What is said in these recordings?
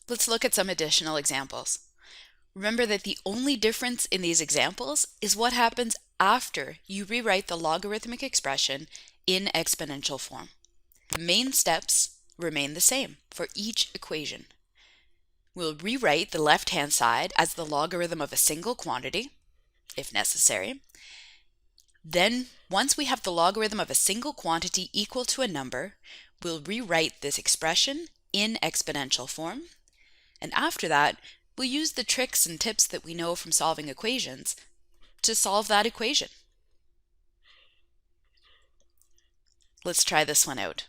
Let's look at some additional examples. Remember that the only difference in these examples is what happens after you rewrite the logarithmic expression in exponential form. The main steps remain the same for each equation. We'll rewrite the left-hand side as the logarithm of a single quantity, if necessary. Then, once we have the logarithm of a single quantity equal to a number, we'll rewrite this expression in exponential form. And after that, we'll use the tricks and tips that we know from solving equations to solve that equation. Let's try this one out.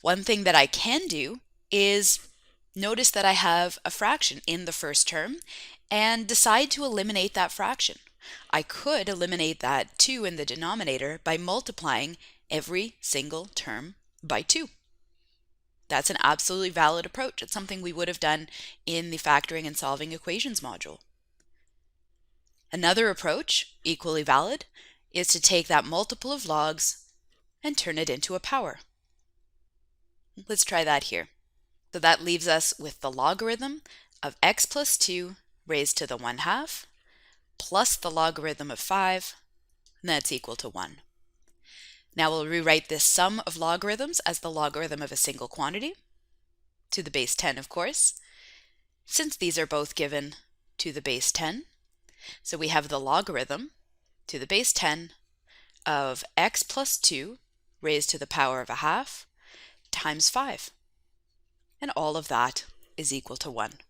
One thing that I can do is notice that I have a fraction in the first term and decide to eliminate that fraction. I could eliminate that 2 in the denominator by multiplying every single term by 2. That's an absolutely valid approach. It's something we would have done in the factoring and solving equations module. Another approach, equally valid, is to take that multiple of logs and turn it into a power. Let's try that here. So that leaves us with the logarithm of x plus 2 raised to the 1/2 plus the logarithm of 5, and that's equal to 1. Now we'll rewrite this sum of logarithms as the logarithm of a single quantity, to the base 10 of course, since these are both given to the base 10. So we have the logarithm to the base 10 of x plus 2 raised to the power of 1/2 times 5. And all of that is equal to 1.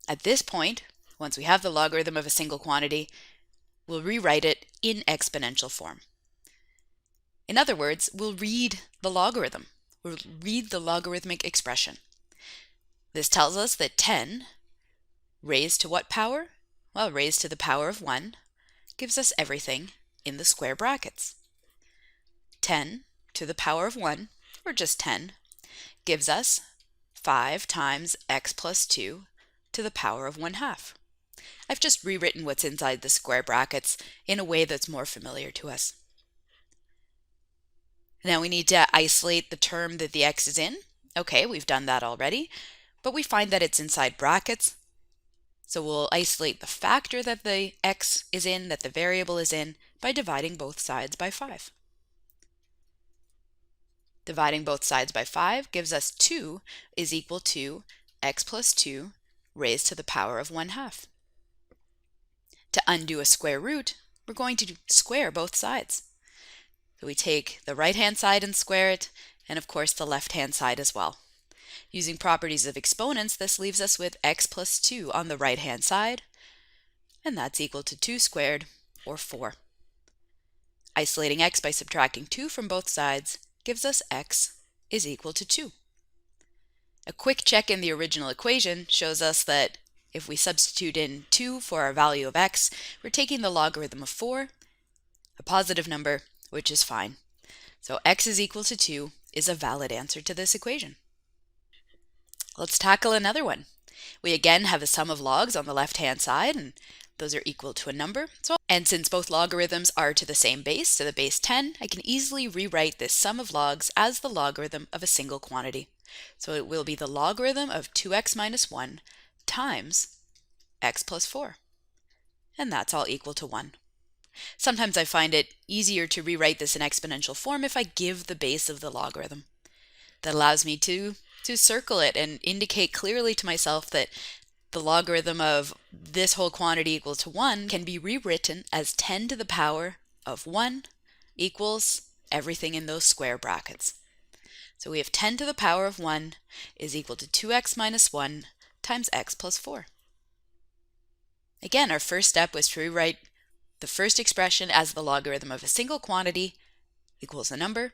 At this point, once we have the logarithm of a single quantity, we'll rewrite it in exponential form. In other words, we'll read the logarithm. We'll read the logarithmic expression. This tells us that 10 raised to what power? Well, raised to the power of 1 gives us everything in the square brackets. 10 to the power of 1, or just 10, gives us 5 times x plus 2 to the power of 1/2. I've just rewritten what's inside the square brackets in a way that's more familiar to us. Now we need to isolate the term that the x is in. Okay, we've done that already, but we find that it's inside brackets. So we'll isolate the factor that the x is in, that the variable is in, by dividing both sides by 5. Dividing both sides by 5 gives us 2 is equal to x plus 2 raised to the power of 1/2. To undo a square root, we're going to square both sides. So we take the right-hand side and square it, and of course the left-hand side as well. Using properties of exponents, this leaves us with x plus 2 on the right-hand side, and that's equal to 2 squared, or 4. Isolating x by subtracting 2 from both sides gives us x is equal to 2. A quick check in the original equation shows us that if we substitute in 2 for our value of x, we're taking the logarithm of 4, a positive number, which is fine. So x is equal to 2 is a valid answer to this equation. Let's tackle another one. We again have a sum of logs on the left-hand side, and those are equal to a number. And since both logarithms are to the same base, to the base 10, I can easily rewrite this sum of logs as the logarithm of a single quantity. So it will be the logarithm of 2x minus 1 times x plus 4. And that's all equal to 1. Sometimes I find it easier to rewrite this in exponential form if I give the base of the logarithm. That allows me to circle it and indicate clearly to myself that the logarithm of this whole quantity equal to 1 can be rewritten as 10 to the power of 1 equals everything in those square brackets. So we have 10 to the power of 1 is equal to 2x minus 1 times x plus 4. Again, our first step was to rewrite the first expression as the logarithm of a single quantity equals a number.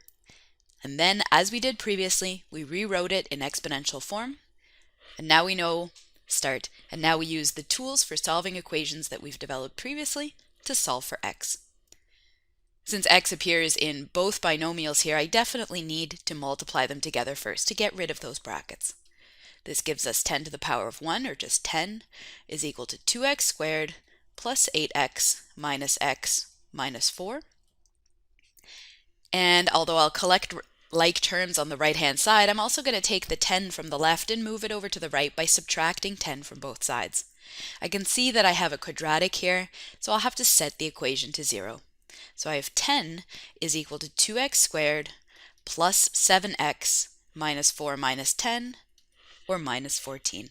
And then, as we did previously, we rewrote it in exponential form. And now we know start. And now we use the tools for solving equations that we've developed previously to solve for x. Since x appears in both binomials here, I definitely need to multiply them together first to get rid of those brackets. This gives us 10 to the power of 1, or just 10, is equal to 2x squared plus 8x minus 4. And although I'll collect like terms on the right-hand side, I'm also going to take the 10 from the left and move it over to the right by subtracting 10 from both sides. I can see that I have a quadratic here, so I'll have to set the equation to 0. So I have 10 is equal to 2x squared plus 7x minus 4 minus 10, or minus 14.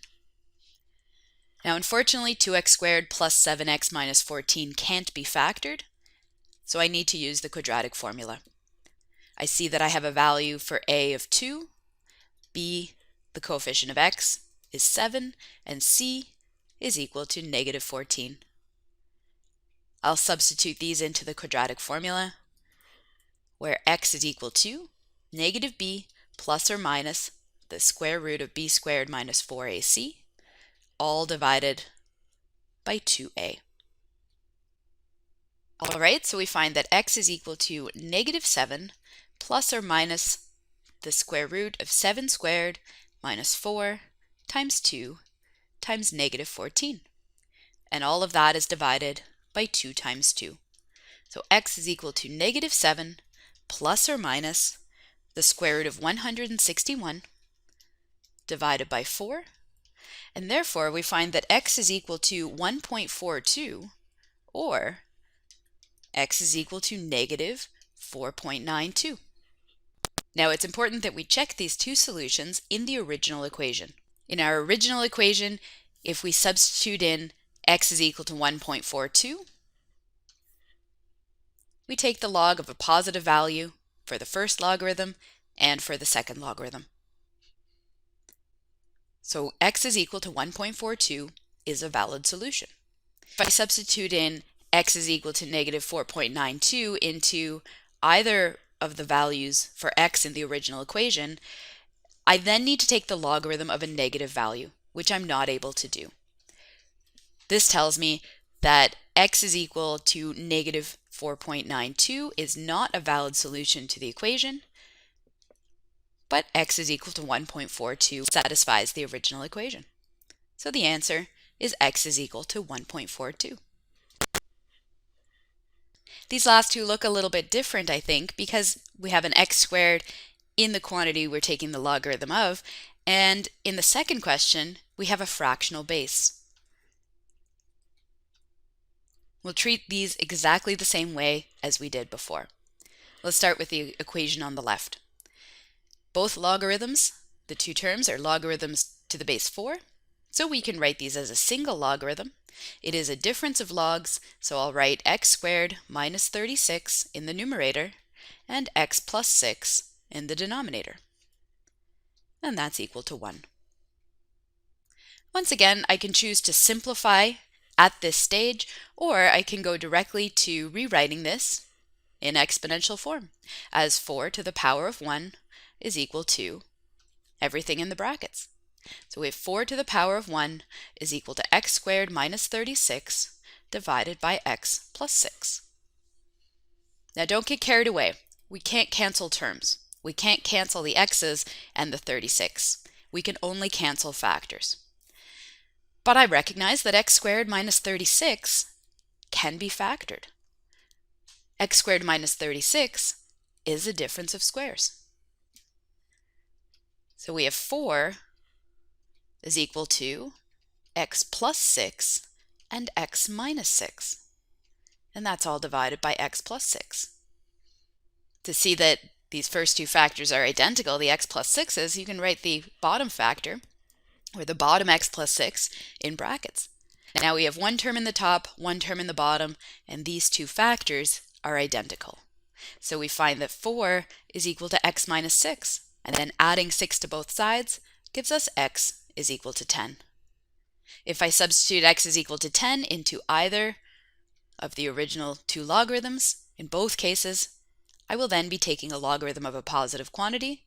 Now unfortunately 2x squared plus 7x minus 14 can't be factored, so I need to use the quadratic formula. I see that I have a value for a of 2, b, the coefficient of x, is 7, and c is equal to negative 14. I'll substitute these into the quadratic formula, where x is equal to negative b plus or minus the square root of b squared minus 4ac, all divided by 2a. All right, so we find that x is equal to negative 7 plus or minus the square root of 7 squared minus 4 times 2 times negative 14. And all of that is divided by 2 times 2. So x is equal to negative 7 plus or minus the square root of 161 divided by 4. And therefore, we find that x is equal to 1.42, or x is equal to negative 4.92. Now it's important that we check these two solutions in the original equation. In our original equation, if we substitute in x is equal to 1.42, we take the log of a positive value for the first logarithm and for the second logarithm. So x is equal to 1.42 is a valid solution. If I substitute in x is equal to negative 4.92 into either of the values for x in the original equation, I then need to take the logarithm of a negative value, which I'm not able to do. This tells me that x is equal to negative 4.92 is not a valid solution to the equation, but x is equal to 1.42 satisfies the original equation. So the answer is x is equal to 1.42. These last two look a little bit different, I think, because we have an x squared in the quantity we're taking the logarithm of, and in the second question, we have a fractional base. We'll treat these exactly the same way as we did before. Let's start with the equation on the left. Both logarithms, the two terms, are logarithms to the base 4, so we can write these as a single logarithm. It is a difference of logs, so I'll write x squared minus 36 in the numerator and x plus 6 in the denominator. And that's equal to 1. Once again, I can choose to simplify at this stage, or I can go directly to rewriting this in exponential form as 4 to the power of 1 is equal to everything in the brackets. So we have 4 to the power of 1 is equal to x squared minus 36 divided by x plus 6. Now don't get carried away. We can't cancel terms. We can't cancel the x's and the 36. We can only cancel factors. But I recognize that x squared minus 36 can be factored. X squared minus 36 is a difference of squares. So we have 4 is equal to x plus 6 and x minus 6. And that's all divided by x plus 6. To see that these first two factors are identical, the x plus 6's, you can write the bottom factor, or the bottom x plus 6, in brackets. Now we have one term in the top, one term in the bottom, and these two factors are identical. So we find that 4 is equal to x minus 6, and then adding 6 to both sides gives us x is equal to 10. If I substitute x is equal to 10 into either of the original two logarithms, in both cases, I will then be taking a logarithm of a positive quantity,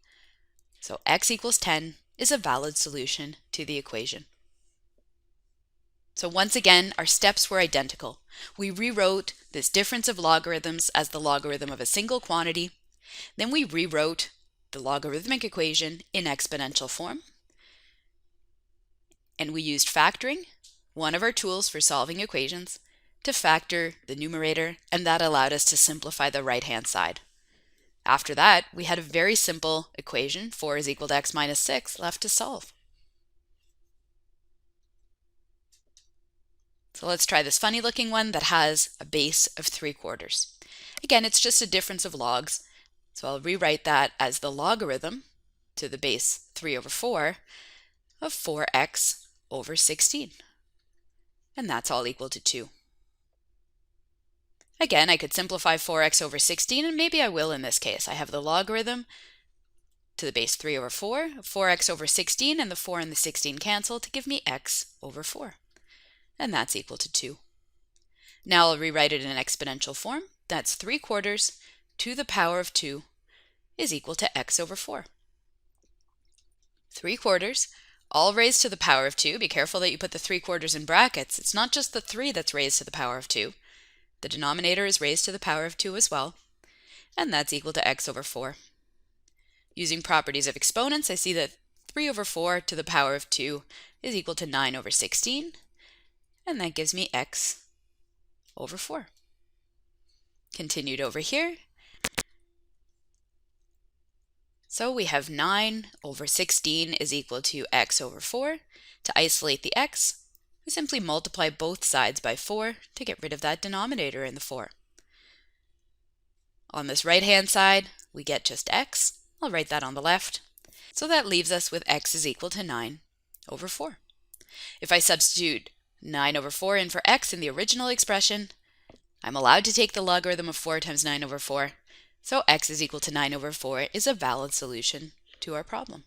so x equals 10 is a valid solution to the equation. So once again, our steps were identical. We rewrote this difference of logarithms as the logarithm of a single quantity. Then we rewrote the logarithmic equation in exponential form. And we used factoring, one of our tools for solving equations, to factor the numerator, and that allowed us to simplify the right-hand side. After that, we had a very simple equation, 4 is equal to x minus 6, left to solve. So let's try this funny looking one that has a base of 3/4. Again, it's just a difference of logs. So I'll rewrite that as the logarithm to the base 3/4 of 4x over 16. And that's all equal to 2. Again, I could simplify 4x over 16, and maybe I will in this case. I have the logarithm to the base 3/4 of 4x over 16, and the 4 and the 16 cancel to give me x over 4. And that's equal to 2. Now I'll rewrite it in exponential form. That's 3/4 to the power of 2 is equal to x over 4. 3/4, all raised to the power of 2. Be careful that you put the 3/4 in brackets. It's not just the 3 that's raised to the power of 2. The denominator is raised to the power of 2 as well, and that's equal to x over 4. Using properties of exponents, I see that 3/4 to the power of 2 is equal to 9 over 16, and that gives me x over 4. Continued over here. So we have 9 over 16 is equal to x over 4. To isolate the x, we simply multiply both sides by 4 to get rid of that denominator in the 4. On this right-hand side, we get just x. I'll write that on the left. So that leaves us with x is equal to 9 over 4. If I substitute 9 over 4 in for x in the original expression, I'm allowed to take the logarithm of 4 times 9 over 4. So x is equal to 9 over 4 is a valid solution to our problem.